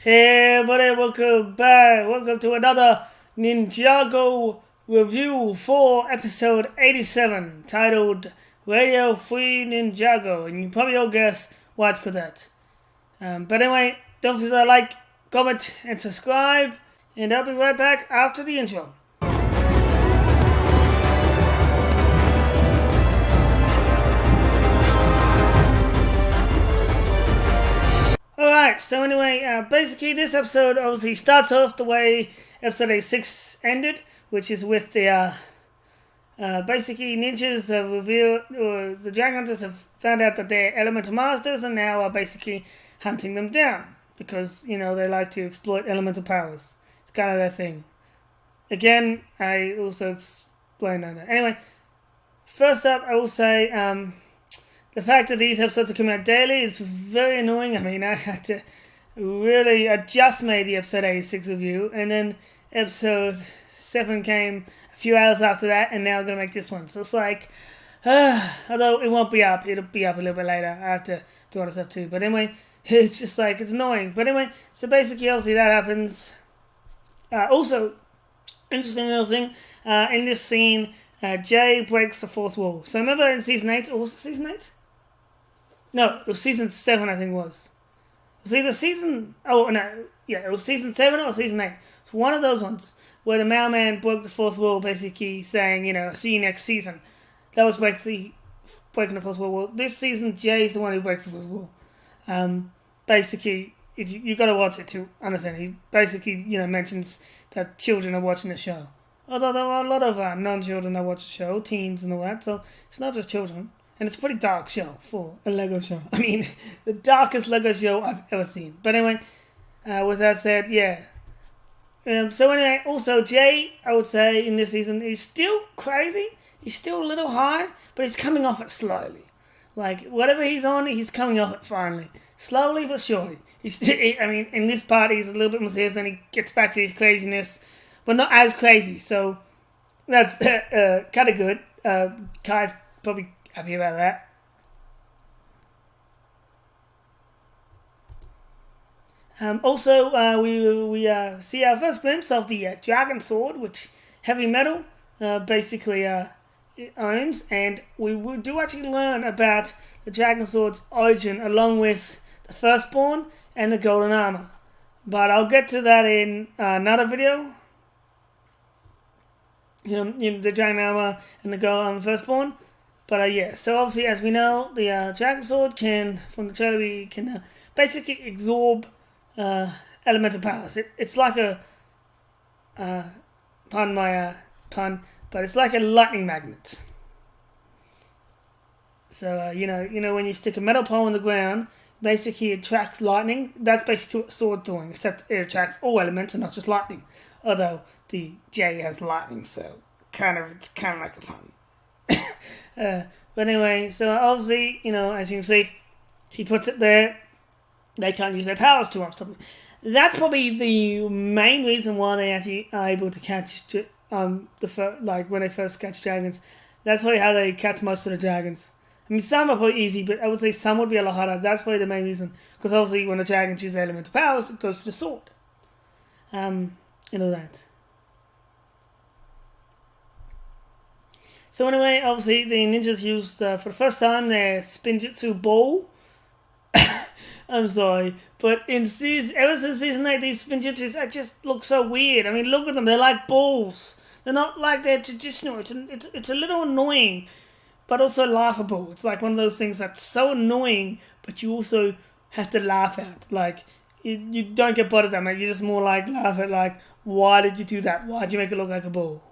Hey everybody, welcome back. Welcome to another Ninjago review for episode 87, titled Radio Free Ninjago. And you probably all guess why it's called that. But anyway, don't forget to like, comment, and subscribe. And I'll be right back after the intro. Alright, so anyway, basically this episode obviously starts off the way episode 86 ended, which is with the, basically ninjas have revealed, or the dragon hunters have found out that they're elemental masters and now are basically hunting them down. Because, you know, they like to exploit elemental powers. It's kind of their thing. Again, I also explained that. Anyway, first up, I will say, the fact that these episodes are coming out daily is very annoying. I mean, I had to really... I just made the episode 86 review, and then episode 7 came a few hours after that, and now I'm going to make this one. So it's like... although it won't be up. It'll be up a little bit later. I have to do other stuff too. But anyway, it's just like... It's annoying. But anyway, so basically, obviously, that happens. Also, interesting little thing. In this scene, Jay breaks the fourth wall. So remember in Season 8... Or was it Season 8? No, it was Season 7, I think it was. It was either Season... Oh, no. Yeah, it was Season 7 or Season 8. It's one of those ones where the mailman broke the fourth wall, basically saying, you know, see you next season. That was basically breaking the fourth wall. Well, this season, Jay's the one who breaks the fourth wall. Basically, if you got to watch it to understand. He basically, you know, mentions that children are watching the show. Although there are a lot of non-children that watch the show, teens and all that, so it's not just children. And it's a pretty dark show for a Lego show. I mean, the darkest Lego show I've ever seen. But anyway, with that said, yeah. So anyway, also Jay, I would say, in this season, is still crazy. He's still a little high, but he's coming off it slowly. Like, whatever he's on, he's coming off it finally. Slowly but surely. I mean, in this part, he's a little bit more serious, then he gets back to his craziness. But not as crazy, so that's kind of good. Kai's probably happy about that. Also, we see our first glimpse of the dragon sword, which Heavy Metal basically owns, and we do actually learn about the dragon sword's origin along with the Firstborn and the golden armor. But I'll get to that in another video. You know, the dragon armor and the golden Firstborn. But yeah, so obviously, as we know, the dragon sword can, from the trailer, we can basically absorb elemental powers. It's like a, pardon my pun, but it's like a lightning magnet. So you know when you stick a metal pole on the ground, basically it attracts lightning. That's basically what the sword's doing, except it attracts all elements and not just lightning. Although the J has lightning, so it's kind of like a pun. But anyway, so obviously, you know, as you can see, he puts it there. They can't use their powers too much. That's probably the main reason why they actually are able to catch when they first catch dragons. That's probably how they catch most of the dragons. I mean, some are probably easy, but I would say some would be a lot harder. That's probably the main reason, because obviously when the dragons use their elemental powers, it goes to the sword. You know that. So anyway, obviously the ninjas used for the first time their spinjitzu bow. I'm sorry, but ever since season 8, these spinjitzus just look so weird. I mean, look at them; they're like balls. They're not like their traditional. It's a little annoying, but also laughable. It's like one of those things that's so annoying, but you also have to laugh at. Like you don't get bothered at them. You just more like laugh at, like, why did you do that? Why did you make it look like a ball?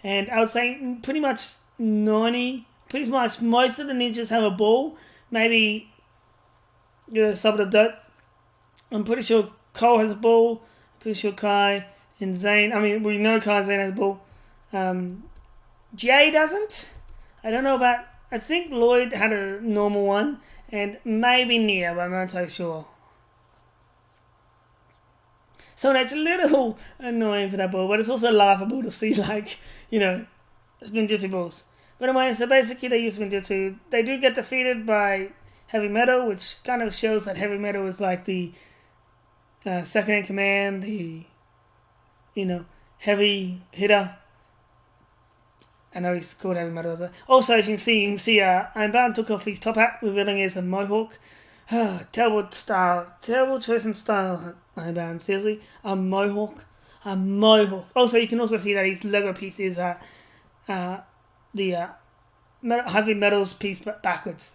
And I would say pretty much most of the ninjas have a ball. Maybe some of them don't. I'm pretty sure Cole has a ball. I'm pretty sure Kai and Zane. I mean, we know Kai and Zane has a ball. Jay doesn't. I don't know about. I think Lloyd had a normal one, and maybe Nia, but I'm not entirely sure. So that's a little annoying for that ball, but it's also laughable to see, like, you know, spinjitzu balls. But anyway, so basically they use spinjitzu. They do get defeated by Heavy Metal, which kind of shows that Heavy Metal is like the second in command, the heavy hitter. I know he's called heavy metal. Also, as you can see, Ironbound took off his top hat, revealing his mohawk. Terrible choice in style, Ironbound. Seriously, a mohawk. Also, you can also see that his logo piece is the heavy metals piece, but backwards.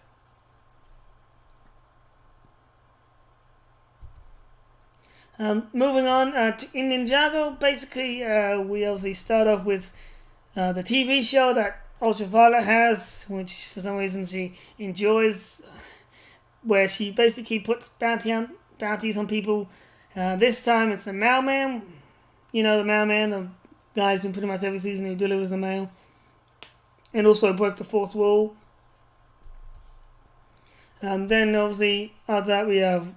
Moving on in Ninjago, basically we obviously start off with the TV show that Ultraviolet has, which for some reason she enjoys, where she basically puts bounties on people. This time it's the mailman. The mailman, the guys in pretty much every season who delivers the mail. And also broke the fourth wall. Then obviously after that we have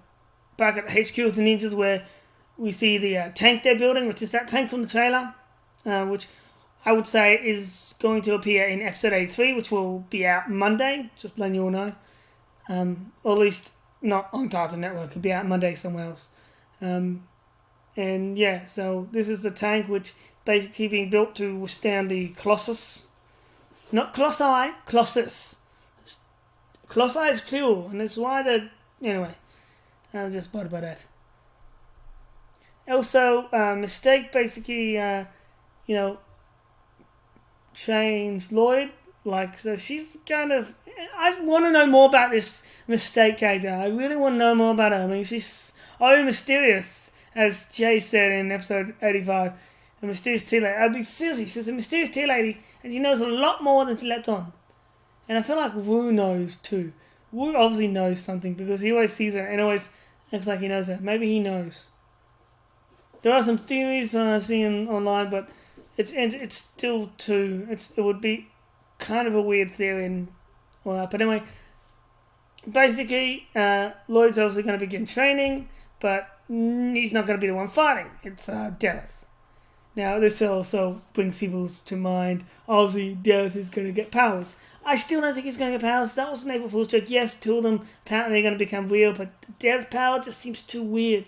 back at the HQ of the ninjas, where we see the tank they're building, which is that tank from the trailer, which I would say is going to appear in episode 83, which will be out Monday, just letting you all know. Or at least not on Cartoon Network, it'll be out Monday somewhere else. And yeah, so this is the tank which basically being built to withstand the Colossus. Not Colossi, Colossus. Colossi is plural, and that's why they're... Anyway, I'm just bothered by that. Also, Mistake basically, changed Lloyd. So she's kind of... I want to know more about this Mistake character. I really want to know more about her. I mean, she's mysterious, as Jay said in episode 85. A mysterious tea lady. I'd be seriously, she's a mysterious tea lady, and she knows a lot more than she lets on. And I feel like Wu knows too. Wu obviously knows something, because he always sees her and always acts like he knows her. Maybe he knows. There are some theories I've seen online, but it's still too... It would be kind of a weird theory and all that. But anyway, basically, Lloyd's obviously going to begin training, but he's not going to be the one fighting. It's Dareth. Now, this also brings people to mind, obviously, Dareth is going to get powers. I still don't think he's going to get powers. That was an April Fool's joke. Yes, two of them apparently are going to become real, but Dareth's power just seems too weird.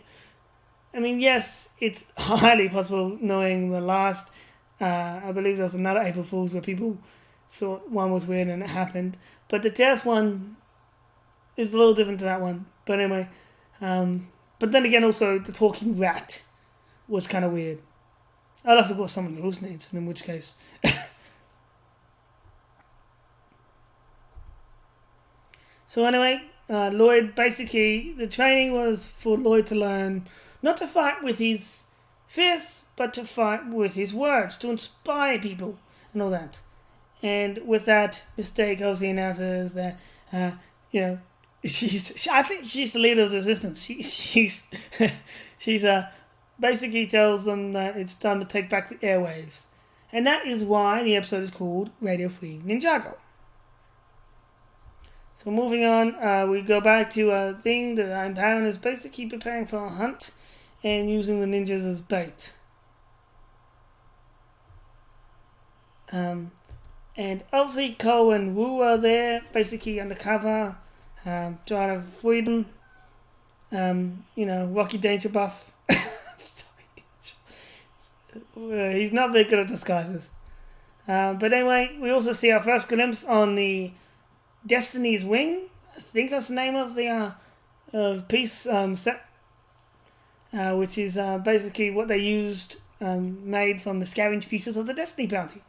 I mean, yes, it's highly possible, knowing the last, I believe there was another April Fool's where people thought one was weird and it happened. But the Dareth one is a little different to that one. But anyway, but then again, also, the talking rat was kind of weird. Unless, of course, someone hallucinates, in which case... So anyway, Lloyd, basically, the training was for Lloyd to learn not to fight with his fists, but to fight with his words, to inspire people and all that. And with that, Mistake obviously announces that, I think she's the leader of the resistance. She's basically tells them that it's time to take back the airwaves. And that is why the episode is called Radio Free Ninjago. So moving on, we go back to a thing that Ironbound is basically preparing for a hunt and using the ninjas as bait. And obviously Ko and Wu are there, basically undercover, trying to free them. Rocky Danger Buff. He's not very good at disguises. But anyway, we also see our first glimpse on the Destiny's Wing. I think that's the name of the piece set, which is basically what they used, made from the scavenged pieces of the Destiny bounty.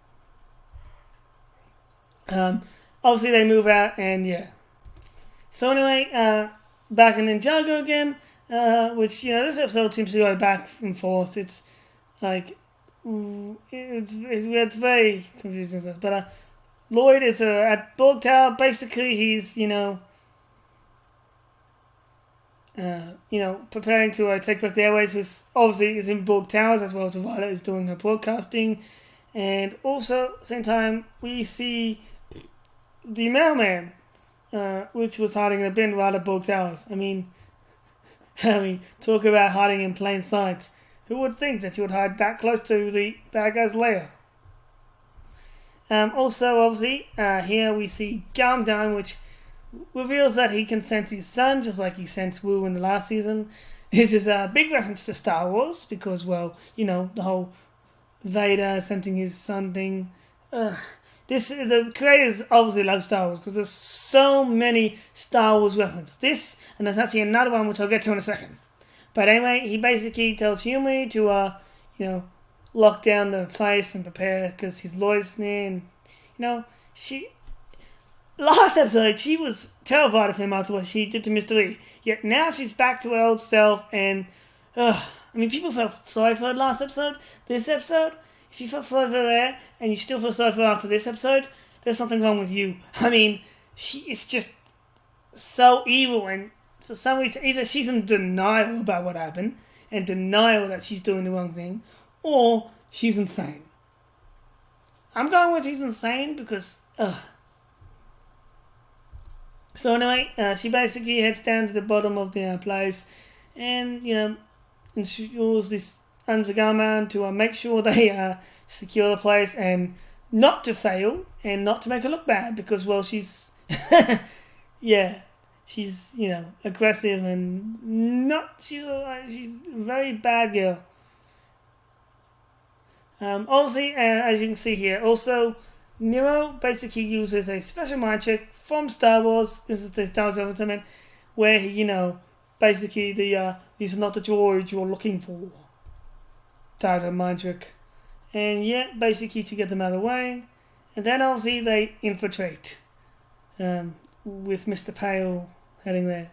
Obviously they move out, and yeah. So anyway, back in Ninjago again, which, this episode seems to go back and forth. It's like, it's very confusing, but Lloyd is at Borg Tower. Basically, he's preparing to take back the airways. Which obviously is in Borg Towers, as well as Violet is doing her broadcasting, and also at the same time we see the mailman, which was hiding in a bin right at Borg Towers. I mean, talk about hiding in plain sight. Who would think that you would hide that close to the bad guy's lair? Also, obviously, here we see Down, which reveals that he can sense his son, just like he sensed Wu in the last season. This is a big reference to Star Wars because, well, you know, the whole Vader sending his son thing. The creators obviously love Star Wars because there's so many Star Wars references. This, and there's actually another one which I'll get to in a second. But anyway, he basically tells Yumi to, lock down the place and prepare because his lawyer's near. And, last episode, she was terrified of him after what she did to Mr. E. Yet now she's back to her old self and, people felt sorry for her last episode. This episode, if you felt sorry for her there and you still feel sorry for her after this episode, there's something wrong with you. She is just so evil, and for some reason, either she's in denial about what happened and denial that she's doing the wrong thing, or she's insane. I'm going with she's insane because, So anyway, she basically heads down to the bottom of the place and, insures this Untitled man to make sure they secure the place and not to fail and not to make her look bad because, well, she's, she's, aggressive and she's a very bad girl. Obviously, as you can see here, also, Nero basically uses a special mind trick from Star Wars. This is the Star Wars element where he, basically these are not the droids you're looking for. Type of mind trick. And basically to get them out of the way. And then obviously they infiltrate. With Mr. Pale heading there.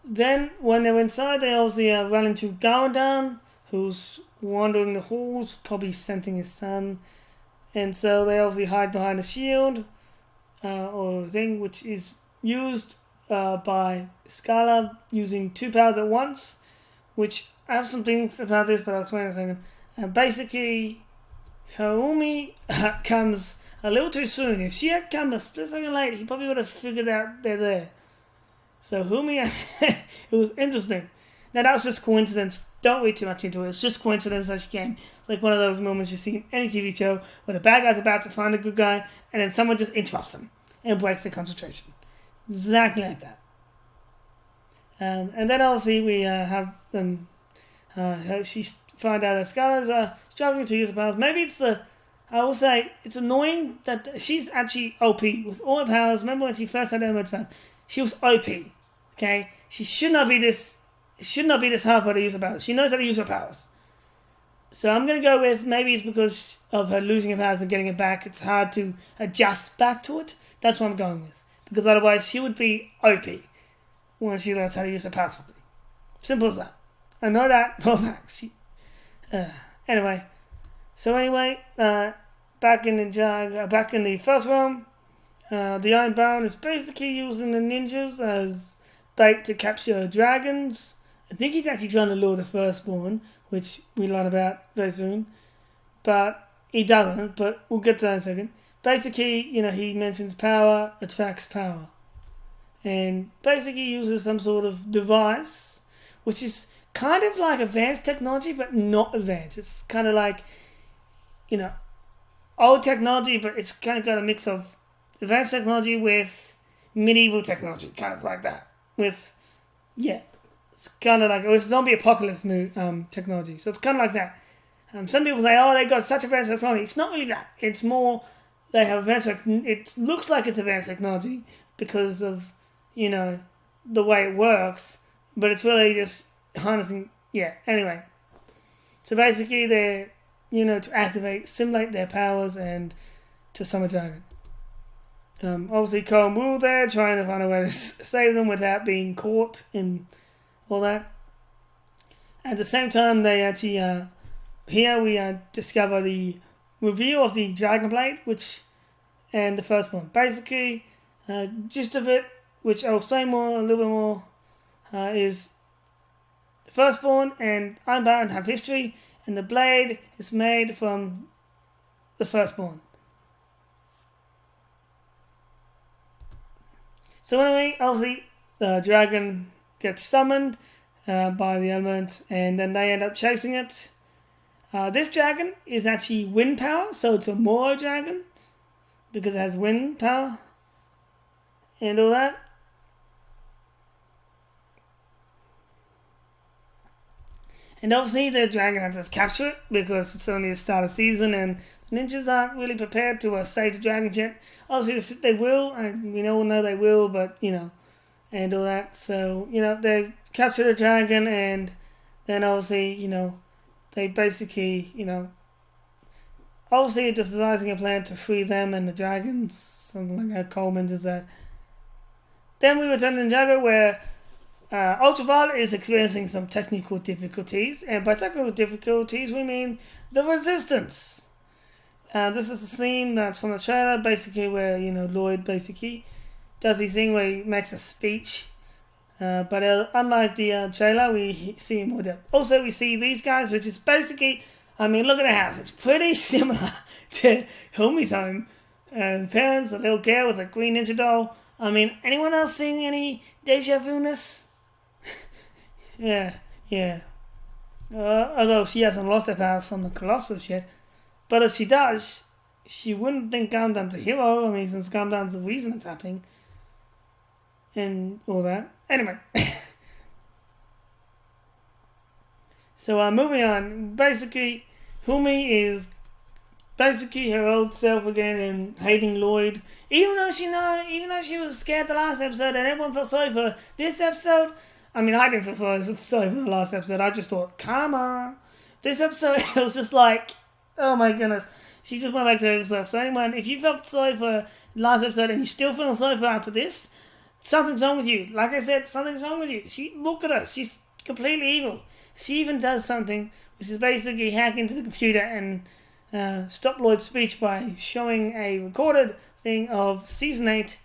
Then, when they're inside, they obviously run into Garadan, who's wandering the halls, probably scenting his son. And so they obviously hide behind a shield, or thing, which is used by Scala using two powers at once, which I have some things about this, but I'll explain in a second. Basically, Harumi comes a little too soon. If she had come a split second late, he probably would have figured out they're there. So Harumi, it was interesting. Now that was just coincidence. Don't read too much into it. It's just coincidence that she came. It's like one of those moments you see in any TV show where the bad guy's about to find a good guy and then someone just interrupts them and breaks their concentration. Exactly like that. And then obviously we have them. She find out that Scala's struggling to use her powers. Maybe it's I will say it's annoying that she's actually OP with all her powers. Remember when she first had her powers? She was OP. Okay, she should not be this. It should not be this hard for her to use her powers. She knows how to use her powers. So I'm going to go with maybe it's because of her losing her powers and getting it back. It's hard to adjust back to it. That's what I'm going with. Because otherwise she would be OP when she learns how to use her powers properly. Simple as that. I know that for a fact. Anyway. So anyway, back in the first room, the Iron Baron is basically using the ninjas as bait to capture dragons. I think he's actually trying to lure the firstborn, which we learn about very soon. But he doesn't, but we'll get to that in a second. Basically, he mentions power attracts power. And basically uses some sort of device, which is kind of like advanced technology, but not advanced. It's kind of like, old technology, but it's kind of got a mix of advanced technology with medieval technology, kind of like that. It's kind of like it's zombie apocalypse technology. So it's kind of like that. Some people say, they got such advanced technology. It's not really that. It's more they have advanced. It looks like it's advanced technology because of the way it works, but it's really just harnessing. Anyway, so basically they're to simulate their powers and to summon dragon. Obviously, Colin Wu there trying to find a way to save them without being caught and all that. At the same time, they actually here we discover the reveal of the Dragon Blade, and the first one. Basically, gist of it, which I'll explain a little bit more, is the Firstborn and Ironbound have history, and the blade is made from the Firstborn. So anyway, obviously, the dragon gets summoned by the elements, and then they end up chasing it. This dragon is actually wind power, so it's a Moro dragon, because it has wind power and all that. And obviously the dragon has to capture it because it's only the start of season and the ninjas aren't really prepared to save the dragon yet. Obviously they will, and we all know they will, but and all that. So, they capture the dragon and then obviously, they basically, obviously just devising a plan to free them and the dragons, something like that. Coleman does that. Then we return to Ninjago where Ultraviolet is experiencing some technical difficulties, and by technical difficulties we mean the resistance. This is a scene that's from the trailer, basically where Lloyd basically does his thing where he makes a speech, but unlike the trailer, we see more depth. Also, we see these guys, which is basically, look at the house. It's pretty similar to Homie's home. Parents, a little girl with a green ninja doll. Anyone else seeing any deja vu-ness? Yeah. Although she hasn't lost her powers from the Colossus yet. But if she does, she wouldn't think Gundam's a hero. Since Gundam's the reason it's happening. And all that. Anyway. So moving on. Basically, Fumi is basically her old self again and hating Lloyd. Even though she was scared the last episode and everyone felt sorry for her, this episode, I didn't feel sorry for the last episode. I just thought, come on. This episode, it was just like, oh my goodness. She just went back to herself. So anyone, if you felt sorry for the last episode and you still feel sorry for her after this, something's wrong with you. Like I said, something's wrong with you. Look at her. She's completely evil. She even does something, which is basically hack into the computer and stop Lloyd's speech by showing a recorded thing of Season 8.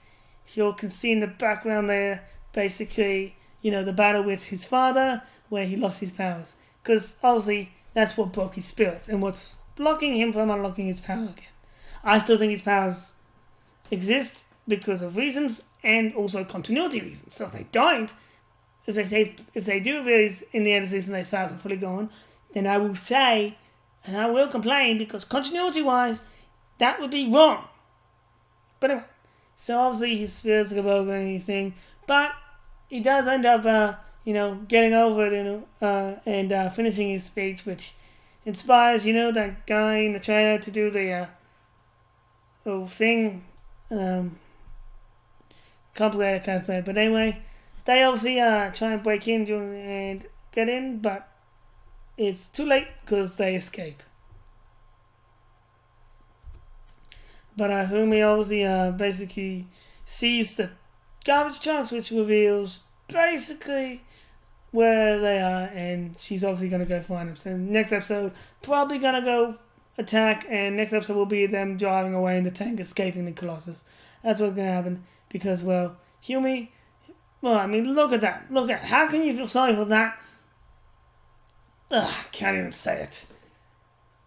You can see in the background there, basically, the battle with his father, where he lost his powers. Because, obviously, that's what broke his spirits, and what's blocking him from unlocking his power again. I still think his powers exist because of reasons, and also continuity reasons. So if they don't, if they do realize in the end of season his powers are fully gone, then I will say, and I will complain, because continuity-wise, that would be wrong. But anyway, so obviously his spirits are broken and he's saying, but he does end up, getting over it, and finishing his speech, which inspires, that guy in the trailer to do the thing. Complicated kind of play. But anyway, they obviously try and break in and get in, but it's too late because they escape. But Humi obviously basically sees the garbage trucks, which reveals basically where they are, and she's obviously going to go find them. So next episode, probably going to go attack, and next episode will be them driving away in the tank, escaping the Colossus. That's what's going to happen, because, Humi, look at that. How can you feel sorry for that? Ugh, I can't even say it.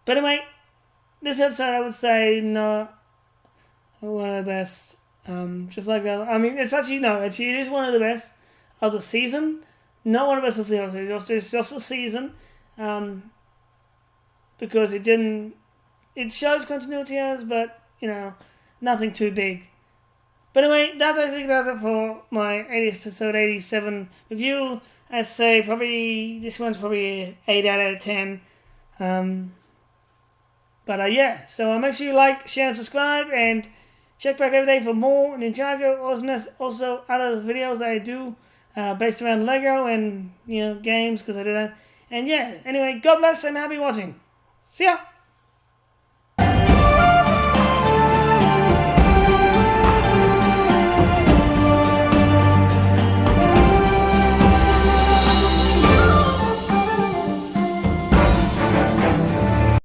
But anyway, this episode I would say not one of the best. Just like that. It's actually, it is one of the best of the season. Not one of the best of the season. It's just the season. Because it shows continuity errors, but, nothing too big. But anyway, that basically does it for my episode 87 review. I say this one's probably an 8 out of 10. But yeah, so make sure you like, share, and subscribe, and check back every day for more Ninjago awesomeness. Also, other videos I do based around Lego and games, because I do that. And yeah, anyway, God bless and happy watching. See ya!